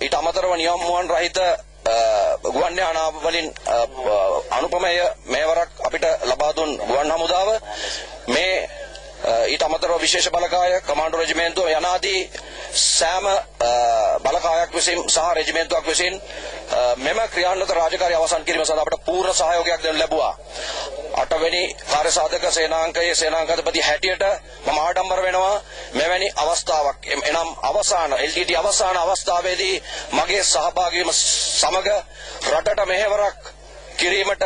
ඊට අමතරව නියම මුවන් රහිත ගුවන් යානා වලින් අනුපමය මෙවරක් අපිට ලබා දුන් ගුවන් හමුදාව මේ ඊට අමතරව විශේෂ බලකාය කමාන්ඩෝ රෙජිමේන්තුව යනාදී සෑම බලකායක් විසින් සහ රෙජිමේන්තුවක් විසින් මෙම ක්‍රියාන්විත රාජකාරී අවසන් කිරීම සඳහා අපට පූර්ණ සහයෝගයක් දෙනු ලැබුවා. 8 වෙනි කාර්යසාධක සේනාංකයේ සේනාංකාධිපති හැටියට මම ආඩම්බර වෙනවා මෙවැනි අවස්ථාවක් එනම් අවසාන LTT අවසාන අවස්ථාවේදී මගේ සහභාගී වීම සමග රටට මෙහෙවරක් කිරීමට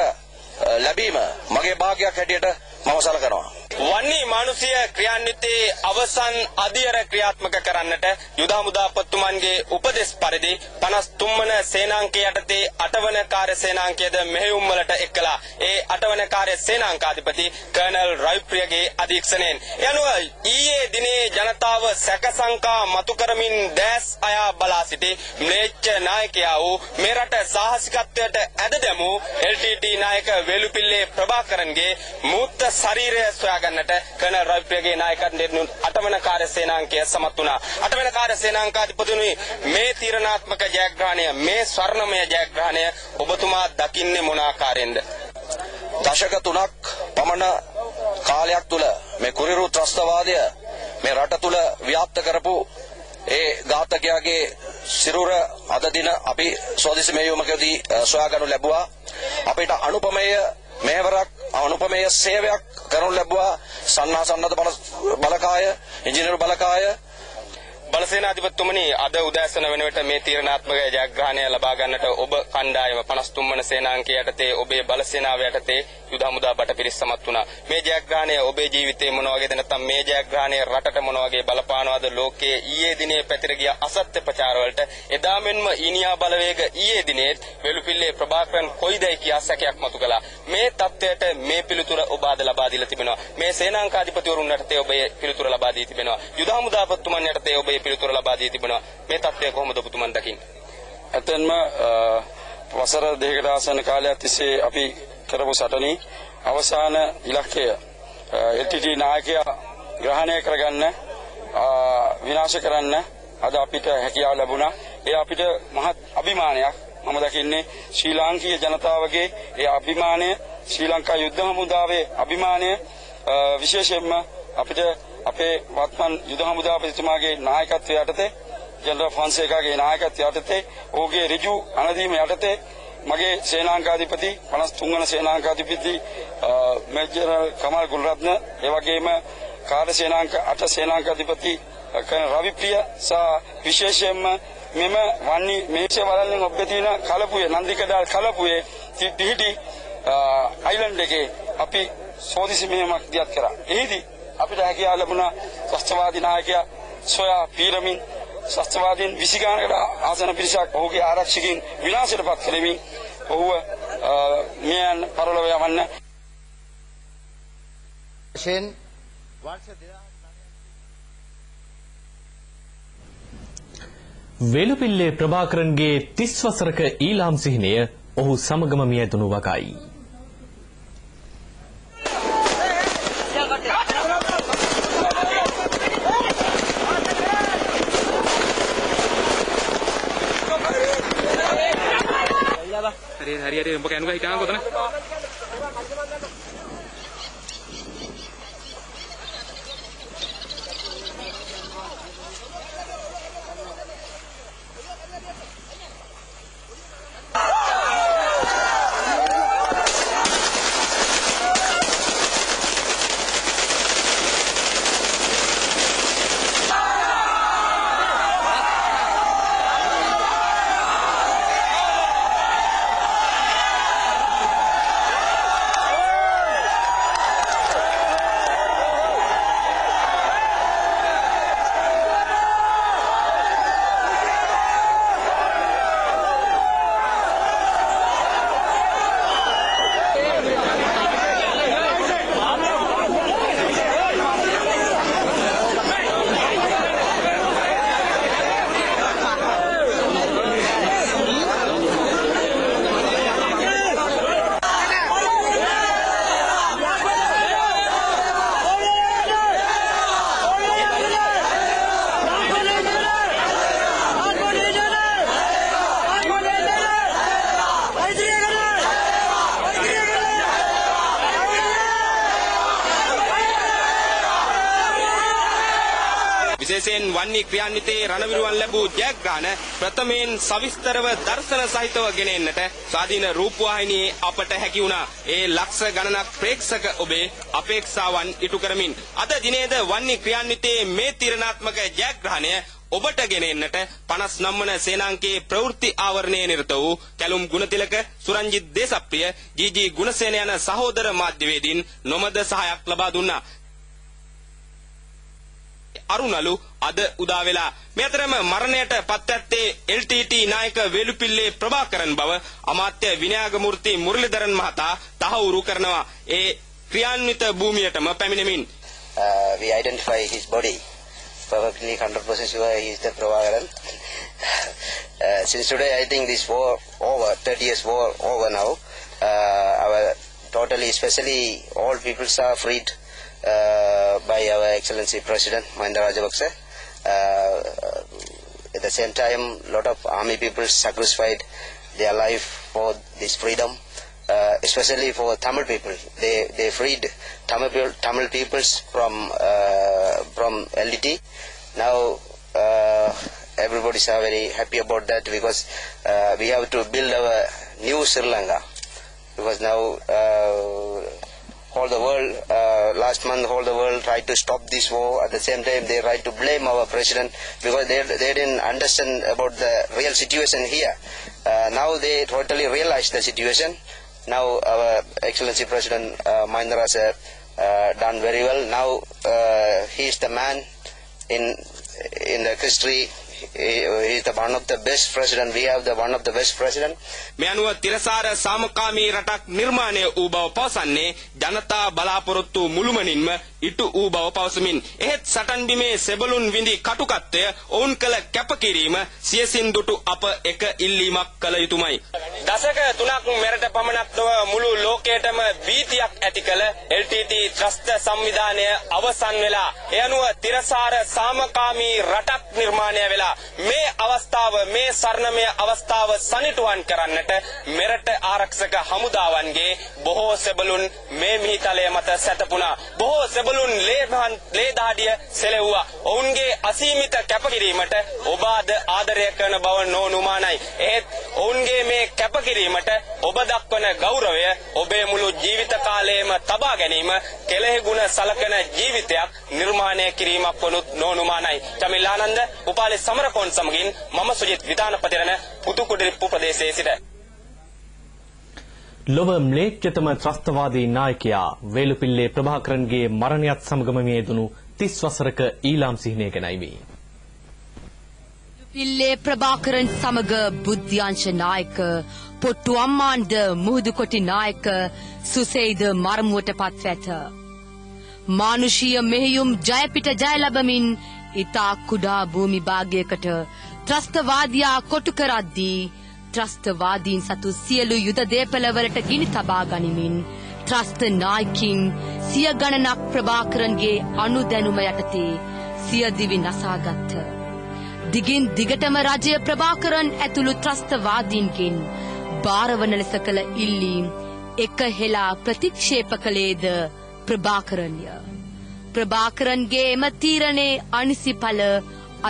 ලැබීම මගේ භාගයක් හැටියට මම සලකනවා. වන්නේ මානුෂීය ක්‍රියාන්විතයේ අවසන් අධියර ක්‍රියාත්මක කරන්නට යුද හමුදාපතිතුමන්ගේ උපදෙස් පරිදි 53 වන සේනාංකය යටතේ 8 වන කාර්ය සේනාංකයද මෙහෙයුම් වලට එක්කලා ඒ 8 වන කාර්ය සේනාංකාධිපති කර්නල් රවිප්‍රියගේ අධීක්ෂණයෙන් යනුව ඊයේ දිනේ ජනතාව සැකසංකා මතු කරමින් දැස් අයා බලා සිටි ම්ලේච්ඡ නායකයා වූ මේ රට සාහසිකත්වයට ඇද දැමූ LTT නායක වේලුපිල්ලේ ප්‍රභාකරන්ගේ මූර්ත ශරීරය සොයාගන්නට කර්නල් රවිප්‍රියගේ නායකත්වයෙන් 8 වන කාර්ය සේනාංකය සමත් වුණා. 8 වන කාර්ය සේනාංකාධිපතිතුමනි මේ තීරණාත්මක ජයග්‍රහණය මේ ස්වර්ණමය ජයග්‍රහණය ඔබතුමා දකින්නේ මොන ආකාරයෙන්ද? දශක 3ක් පමණ කාලයක් තුල මේ කුරිරු ත්‍රස්තවාදය මේ රට තුල ව්‍යාප්ත කරපු ඒ ඝාතකයාගේ සිරුර අද දින අපි ස්වදේශ මෙහෙයුමකදී සොයාගනු ලැබුවා. අපිට අනුපමේය මෙහෙවරක් අනුපමේය සේවයක් කරනු ලැබුවා. සන්නාසන්නත බලකාය ඉංජිනේරු බලකාය බලසේනාධිපතිතුමනි අද උදෑසන වෙන විට මේ තීරණාත්මක ජයග්‍රහණය ලබා ගන්නට ඔබ කණ්ඩායම 53 වන සේනාංකය යටතේ ඔබේ බලසේනාව යටතේ යුද හමුදා බටපිරිස් සමත් වුණා. මේ ජයග්‍රහණය ඔබේ ජීවිතේ මොන වගේද නැත්නම් මේ ජයග්‍රහණය රටට මොන වගේ බලපානවද? ලෝකයේ ඊයේ දිනේ පැතිර ගිය අසත්‍ය ප්‍රචාර වලට එදා මෙන්ම ඊනියා බලවේග ඊයේ දිනේ වෙලුපිල්ලේ ප්‍රභාකරන් කොයිදයි කියා සැකයක් මතු කළා. මේ තත්ත්වයට මේ පිළිතුර ඔබ අද ලබා දීලා තිබෙනවා. මේ සේනාංකාධිපතිවරුන් යටතේ ඔබ පිළිතුර ලබා දී තිබෙනවා. යුද හමුදාපතිතුමන් යටතේ ඔබ පිළිතුර ලබා දී තිබෙනවා. මේ තත්ත්වය කොහොමද ඔබතුමන් දකින්නේ? ඇත්තෙන්ම වසර දෙකකට ආසන්න කාලයක් තිස්සේ අපි කරපු සටනේ අවසාන ඉලක්කය LTT නායකයා ග්‍රහණය කරගන්න විනාශ කරන්න අද අපිට හැකියාව ලැබුණා. ඒ අපිට මහත් අභිමානයක්. මම දකින්නේ ශ්‍රී ලාංකීය ජනතාවගේ ඒ අභිමානය, ශ්‍රී ලංකා යුද්ධ හමුදාවේ අභිමානය විශේෂයෙන්ම අපිට අපේ වත්මන් යුද හමුදාපතිතුමාගේ නායකත්වය යටතේ ජනරල් ෆොන්සේකාගේ නායකත්වය යටතේ ඔහුගේ ඍජු අනදීම යටතේ මගේ සේනාංකාධිපති 53 වන සේනාංකාධිපති මේජර් කමල් ගුල්රත්න ඒ වගේම කාර්ය සේනාංක 8 සේනාංකාධිපති කර්නල් රවිප්‍රිය සහ විශේෂයෙන්ම මෙම වන්නේ මේෂේ වලල්ලෙන් ඔබ තියෙන කලපුවේ නන්දිකඩාල් කලපුවේ පිහිටි අයිලන්ඩ් එකේ අපි සෝදිසි මෙහෙමක් දියත් කරා. එහිදී අපිට හැකියාව ලැබුණා ත්‍රස්තවාදී නායකයා සොයා පීරමින් ශස්ත්‍රවාදීන් 20 ගණනකට ආසන පිරිසක් ඔහුගේ ආරක්ෂකයින් විනාශයටපත් කළෙමින් ඔහුව මියන් පරලොව යවන්න වේලුපිල්ලේ ප්‍රභාකරන්ගේ 30 වසරක ඊලාම් සිහිනය ඔහු සමගම මිය දුණු වගයි. හරි උඹ කැනුගා හිටාන කොතන? එලෙසෙන් වන්නි ක්‍රියාන්විතයේ රණවිරුවන් ලැබූ ජයග්‍රහණ ප්‍රථමයෙන් සවිස්තරව දර්ශන සහිතව ගෙන එන්නට ස්වාධීන රූපවාහිනියේ අපට හැකි වුණා. ඒ ලක්ෂ ගණනක් ප්‍රේක්ෂක ඔබේ අපේක්ෂාවන් ඉටු කරමින් අද දිනේද වන්නි ක්‍රියාන්විතයේ මේ තීරණාත්මක ජයග්‍රහණය ඔබට ගෙන එන්නට 59 වන සේනාංකයේ ප්‍රවෘත්ති ආවරණයේ නිරත වූ කැලුම් ගුණතිලක, සුරංජිත් දේශප්‍රිය, ජී.ජී. ගුණසේන යන සහෝදර මාධ්‍යවේදීන් නොමද සහායක් ලබා දුන්නා. අරුණලු අද උදා වෙලා මේ අතරම මරණයට පත්වත්තේ LTT නායක වේලුපිල්ලේ ප්‍රභාකරන් බව අමාත්‍ය විනයාගමූර්ති මුරලිදරන් මහතා තහවුරු කරනවා. ඒ ක්‍රියාන්විත භූමියටම පැමිණෙමින් we identify his body perfectly 100% sure he is the Prabhakaran. Since today I think this war over, 30 years war over now. Our totally, especially all peoples are freed by our Excellency President Mahinda Rajapaksa. At the same time, lot of army people sacrificed their life for this freedom, especially for Tamil people. They freed Tamil peoples from LTT. Now everybody is very happy about that because we have to build our new Sri Lanka. Because now all the world, last month all the world tried to stop this war. At the same time they tried to blame our president because they didn't understand about the real situation here. Now they totally realized the situation. Now our Excellency President Mahinda Raja done very well. Now he is the man in the history. He is the one of the best president. We have the one of the best president. මේ අනුව තිරසාර සාමකාමී රටක් නිර්මාණය වූ බව පවසන්නේ ජනතා බලාපොරොත්තු මුළුමනින්ම ඉටු වූ බව පවසමින් එහෙත් සටන් බිමේ සෙබළුන් විඳි කටුකත්වය ඔවුන් කළ කැපකිරීම සියසින් දුටු අප එක ඉල්ලීමක් කළ යුතුමයි. දශක 3ක් මෙරට පමණක් නොව මුළු ලෝකයටම භීතියක් ඇති කළ LTT ත්‍රස්ත සංවිධානය අවසන් වෙලා ඒ අනුව තිරසාර සාමකාමී රටක් නිර්මාණය වෙලා මේ අවස්ථාව මේ සරණමය අවස්ථාව සනිටුවන් කරන්නට මෙරට ආරක්ෂක හමුදාවන්ගේ බොහෝ සෙබළුන් මේ මිහිතලය මත සැතපුණා. බොහෝ සෙබළුන් ලේ දහඩිය සෙලෙව්වා. ඔවුන්ගේ අසීමිත කැපකිරීමට ඔබ ආදරය කරන බව නොනුමානයි. එහෙත් ඔවුන්ගේ මේ කැපකිරීමට ඔබ දක්වන ගෞරවය ඔබේ මුළු ජීවිත කාලයේම තබා ගැනීම කෙලෙහි ගුණ සලකන ජීවිතයක් නිර්මාණය කිරීමක් වනුත් නොනුමානයි. චමිල් ආනන්ද උපාලි සමරකෝන් සමගින් මම සුජිත් විතානපතිරණ පුතුකුඩිරිප්පු ප්‍රදේශයේ සිට ලොව ම්ලේච්ඡතම ත්‍රස්තවාදී නායකයා වේලුපිල්ලේ ප්‍රභාකරන්ගේ මරණයත් සමගම මියදුණු 30 වසරක ඊලාම් සිහිනය ගැනයි මේ. පිල්ලේ ප්‍රභාකරන් සමග බුද්ධ්‍යංශ නායක පොට්ටු අම්මාන්ඩ මුහුදු කොටි නායක සුසේද මරමුවට පත්ව ඇත. මානුෂීය මෙහෙයුම් ජයපිට ජය ලැබමින් ඉතා කුඩා භූමි භාගයකට ත්‍රස්තවාදියා කොටු කරද්දී ත්‍රස්තවාදීන් සතු සියලු යුද දේපළවලට ගිනි තබා ගනිමින් ත්‍රස්ත නායකින් සිය ගණනක් ප්‍රභාකරන්ගේ අනුදැනුම යටතේ සියදිවි නසාගත්ත. දිගින් දිගටම රජය ප්‍රභාකරන් ඇතුළු ත්‍රස්තවාදීන්ගෙන් භාරවන ලෙස කළ ඉල්ලීම් එක හෙලා ප්‍රතික්ෂේප කළේද ප්‍රභාකරන්ය. ප්‍රභාකරන්ගේ එම තීරණේ අනිසි ඵල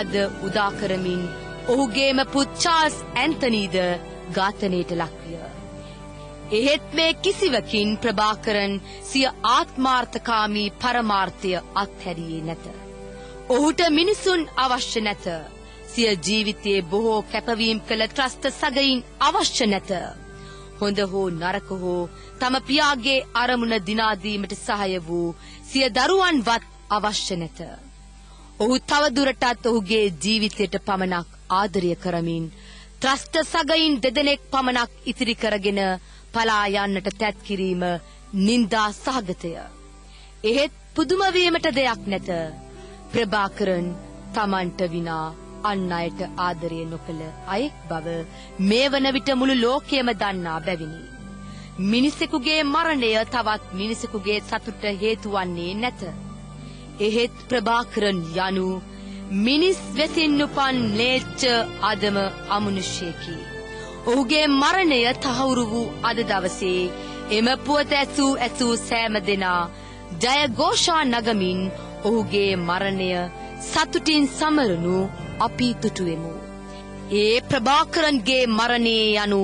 අද උදා කරමින් ඔහුගේම පුත් චාල්ස් ඇන්තනීද ඝාතනයට ලක්විය. එහෙත් මේ කිසිවකින් ප්‍රභාකරන් සිය ආත්මාර්ථකාමී පරමාර්ථය අත්හැරියේ නැත. ඔහුට මිනිසුන් අවශ්‍ය නැත. සිය ජීවිතයේ බොහෝ කැපවීම් කළ ත්‍රස්ත සගයින් අවශ්‍ය නැත. හොඳ හෝ නරක හෝ තම පියාගේ අරමුණ දිනා දීමට සහාය වූ සිය දරුවන්වත් අවශ්‍ය නැත. ඔහු තව දුරටත් ඔහුගේ ජීවිතයට පමණක් ආදරය කරමින් ත්‍රස්ත සගයින් දෙදෙනෙක් පමණක් ඉතිරි කරගෙන පලා යන්නට තැත් කිරීම නින්දා සහගතය. එහෙත් පුදුම වීමට දෙයක් නැත. ප්‍රභාකරන් තමන්ට විනා අන් අයට ආදරය නොකළ අයෙක් බව මේ වන විට මුළු ලෝකයම දන්නා බැවිනි. මිනිසෙකුගේ මරණය තවත් මිනිසෙකුගේ සතුට හේතු වන්නේ නැත. එහෙත් ප්‍රභාකරන් යනු මිනිස් වෙසින් උපන් ම්ලේච්ඡ අදම අමනුෂ්‍යයෙකි. ඔහුගේ මරණය තහවුරු වූ අද දවසේ එම පුවත ඇසූ සෑම දෙනා ජය ഘോഷා නගමින් ඔහුගේ මරණය සතුටින් සමරනු අපි තුටුවෙමු. ඒ ප්‍රභාකරන්ගේ මරණය යනු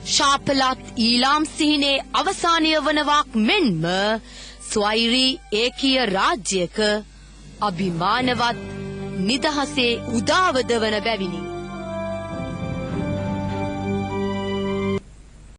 ශාපලත් ඊලාම් සිහිනේ අවසානය වනවාක් මෙන්ම ස්වෛරී ඒකීය රාජ්‍යක අභිමානවත් නිදහසේ උදාවද වන බැවිනි.